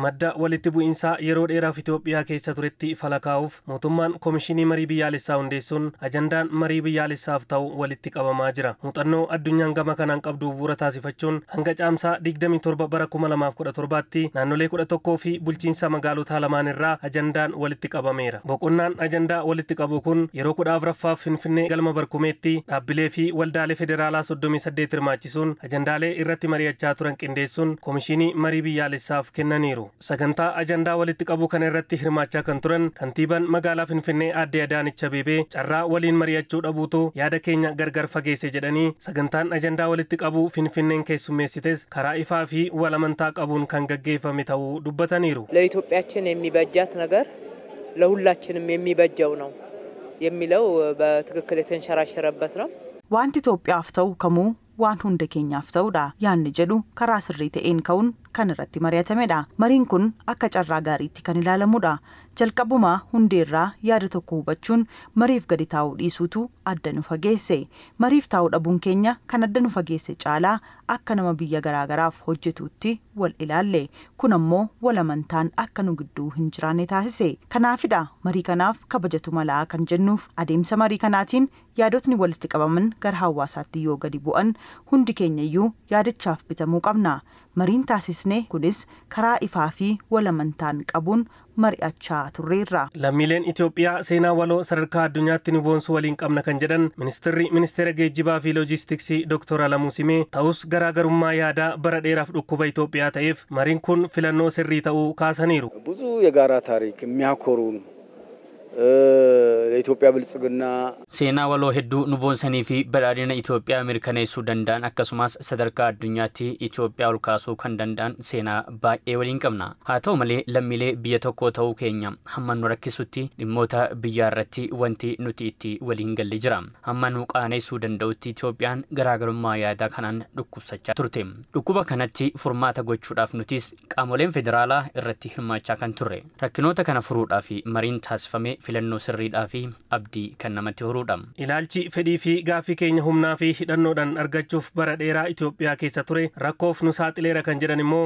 Madda walitti bu'iinsaa yeroo dheeraaf Itoophiyaa keessa turetti falakaa'uuf mootummaan Komishinii Marii Biyyaalessaa hundeessuun ajandaan marii biyyaalessaaf ta'u walitti qabamaa jira. Muuxannoo addunyaan gama kanaan qabdu bu'uura taasifachuun hanga caamsaa 27 bara 2017tti naannolee 11 fi bulchiinsa magaalotaa lamaan irraa ajandaan walitti qabameera. Boqonnaan ajandaa walitti qabu kun yeroo 14ffaaf Finfinnee galma Barkumeetti dhaabbilee fi waldaalee federaalaa 38 hirmaachisuun ajandaalee irratti mari'achaa turan qindeessuun Komishinii Marii Biyyaalessaaf kennaniiru. Sagantaa ajandaa walitti qabu kana irratti hirmaachaa kan turan kantiibaan magaalaa Finfinnee Aadde Adaanech Abeebee carraa waliin mari'achuu dhabuutu yaada keenya gargar fageesse jedhanii sagantaan ajandaa walitti qabu Finfinneen keessummeessites karaa ifaa fi walamantaa qabuun kan gaggeeffame ta'uu dubbataniiru. ለኢትዮጵያችን የሚበጃት ነገር ለሁላችንም የሚበጀው ነው የሚለው በትክክል የተንሸራሸረበት ነው። ዋንቲ ኢትዮጵያፍ ta'u kamuu waan hunda keenyaaf ta'uudha yaanni jedhu karaa sirrii ta'een ka'uun kan irratti mari'atamedha. Mariin kun akka carraa gaariitti kan ilaalamudha. Jalqabuma hundeerraa yaada tokko hubachuun mariif gadi taa'uu dhiisuutu adda nu fageesse. Mariif taa'uu dhabuun keenya kan adda nu fageesse caalaa akka nama biyya garaagaraaf hojjetuutti wal ilaalle. Kun ammoo walamantaan akka nu gidduu hin jiraanne taasise. Kanaafidha marii kanaaf kabajatu malaa kan jennuuf adeemsa marii kanaatiin yaadotni walitti qabaman gara hawaasaatti yoo gadi bu'an hundi keenyayyuu yaadachaaf bitamuu qabna. Mariin taasisne kunis karaa ifaa fi walamantaan qabuun mari'achaa turreerra. Lammiileen Itoophiyaa seenaa waloo sadarkaa addunyaatti nu boonsuu waliin qabna kan jedhan ministeera geejjibaa fi loojistiksii Dr. Alamuu Simee ta'us garaagarummaa yaadaa bara dheeraaf dhukkuba Itoophiyaa ta'eef mariin kun filannoo sirrii ta'uu kaasaniiru. ብዙ የጋራ ታሪክ የሚያኮሩን ለኢትዮጵያ ብልጽግና ሴና ወሎ ሄዱ ኑቦንሰኒ ፊ በዳዲና ኢትዮጵያ አሜሪካኔሱ ደንዳን አከሱማስ ሰደርካ አዱኛቲ ኢትዮጵያ ኡልካሱ ከንደንዳን ሴና ባኤ ወሊን ቀምና ሃተው መሌ ለሚሌ ቢየተኮ ተው ኬኛ ሐማን ወረክሱቲ ዲሞታ ቢያረቲ ወንቲ ኑቲቲ ወሊን ገልጅራ ሐማን ሙቃኔሱ ደንደውቲ ኢትዮጵያን ገራገሩማ ያዳ ከናን ዱኩብሰቻ ቱርቴም ዱኩባ ከነቲ ፉርማታ ጎቹዳፍ ኑቲስ ቃሞሌን ፌደራላ እረቲ ህማቻ ከንቱሬ ረክኖተ ከነፍሩዳፊ መሪን ታስፈሜ filannoo sirriidhaa fi abdii kan namatti horuudha. Ilaalchi fedhii fi gaaffii keenya humnaa fi hidhannoodhaan argachuuf bara dheeraa Itoophiyaa keessa ture rakkoof nu saaxileera kan jedhan immoo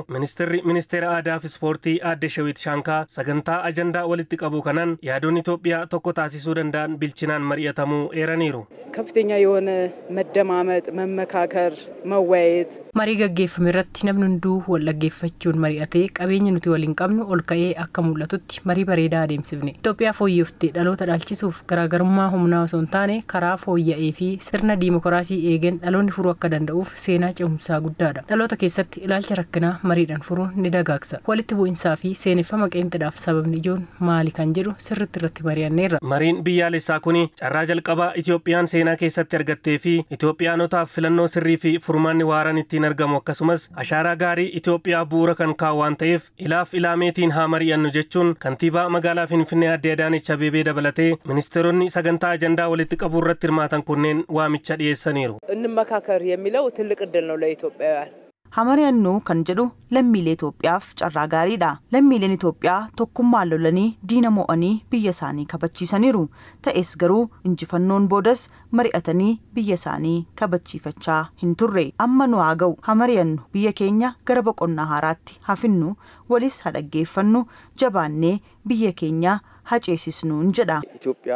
ministeera aadaa fi ispoortii Aadde Shawit Shaankaa sagantaa ajandaa walitti qabu kanaan yaadoon Itoophiyaa tokko taasisuu danda'an bilchinaan mari'atamuu eeraniiru. ከፍተኛ የሆነ መደማመጥ መመካከር መወያየት marii gaggeeffame irratti namni hunduu wal dhaggeeffachuun mari'atee qabeenya nuti waliin qabnu ol ka'ee akka mul'atutti marii bareedaa adeemsifne. Itoophiyaa fooyyooftee dhaloota dhalchisuuf garaagarummaa humnaa osoo hin taane karaa fooyya'ee fi sirna diimokiraasii eegen dhaloonni furuu akka danda'uuf seenaa ce'umsaa guddaadha. Dhaloota keessatti ilaalcha rakkinaa mariidhaan furuun ni dagaagsa. Walitti bu'insaa fi seeneffama qeenxadhaaf sababni ijoon maali kan jedhu sirriitti irratti mari'anneerra. Mariin biyyaalessaa kuni carraa jalqabaa Itoophiyaan seenaa keessatti argattee fi Itoophiyaanotaaf filannoo sirrii fi furmaanni waaraan ittiin argamu akkasumas ashaaraa gaarii Itoophiyaa bu'uura kan kaa'u waan ta'eef ilaaf ilaameetiin haa mari'annu jechuun kantiibaa magaalaa Finfinnee Aadde Adaanech Abeebee dabalatee ministeeronni sagantaa ajandaa walitti qabuu irratti hirmaatan kunneen waamicha dhiyeessaniiru. እንመካከር የሚለው ትልቅ ዕድል ነው ለኢትዮጵያውያን. Hamariyannu kan jedhu lammiilee Itoophiyaaf carraa gaariidha. Lammiileen Itoophiyaa tokkummaan lolanii diina mo'anii biyya isaanii kabachiisaniiru. Ta'es garuu injifannoon boodas mari'atanii biyya isaanii kabachiifachaa hin turre. Amma nu haa ga'u. Hamariyannu biyya keenya gara boqonnaa haaraatti hafinnu walis haa dhaggeeffannu jabaannee biyya keenya haa ceesisnuun jedha. ኢትዮጵያ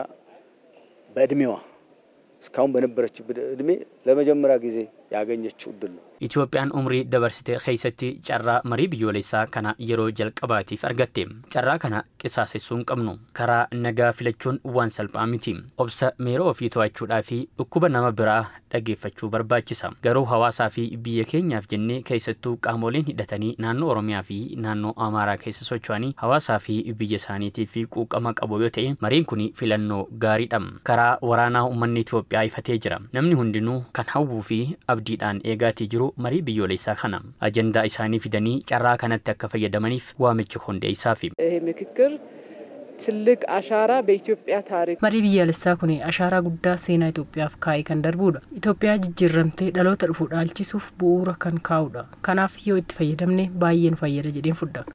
በእድሜዋ እስካሁን በነበረችበት እድሜ ለመጀመሪያ ጊዜ ያገኘችው ዕድል ነው. Itoophiyaan umrii dabarsitee keessatti carraa marii biyyoolessaa kana yeroo jalqabaatiif argatte. Carraa kana qisaasessuu hin qabnu. Karaa nagaa filachuun waan salphaa miti. Obsa meeroo ofii to'achuudhaa fi dhukkuba nama biraa dhaggeeffachuu barbaachisa. Garuu hawaasaa fi biyya keenyaaf jennee keessattuu qaamoleen hidhatanii naannoo Oromiyaa fi naannoo Amaaraa keessa socho'anii hawaasaa fi biyya isaaniitiif quuqama qabu yoo ta'e mariin kun filannoo gaariidha. Karaa waraanaa uummanni Itoophiyaa ifatee jira. Namni hundinuu kan hawwuu fi abdiidhaan eegaatii jiru marii biyyoolessaa kana ajandaa isaanii fidanii carraa kanatti akka fayyadamaniif waamicha hundeessaafi. ምክክር ትልቅ አሻራ በኢትዮጵያ ታሪክ marii biyyaalessaa kun ashaaraa guddaa seenaa Itoophiyaaf kaa'ee kan darbuudha. Itoophiyaa jijjiiramtee dhaloota dhufu dhaalchisuuf bu'uura kan kaa'uudha. Kanaaf yoo itti fayyadamne baay'ee nu fayyada jedheen fudhama.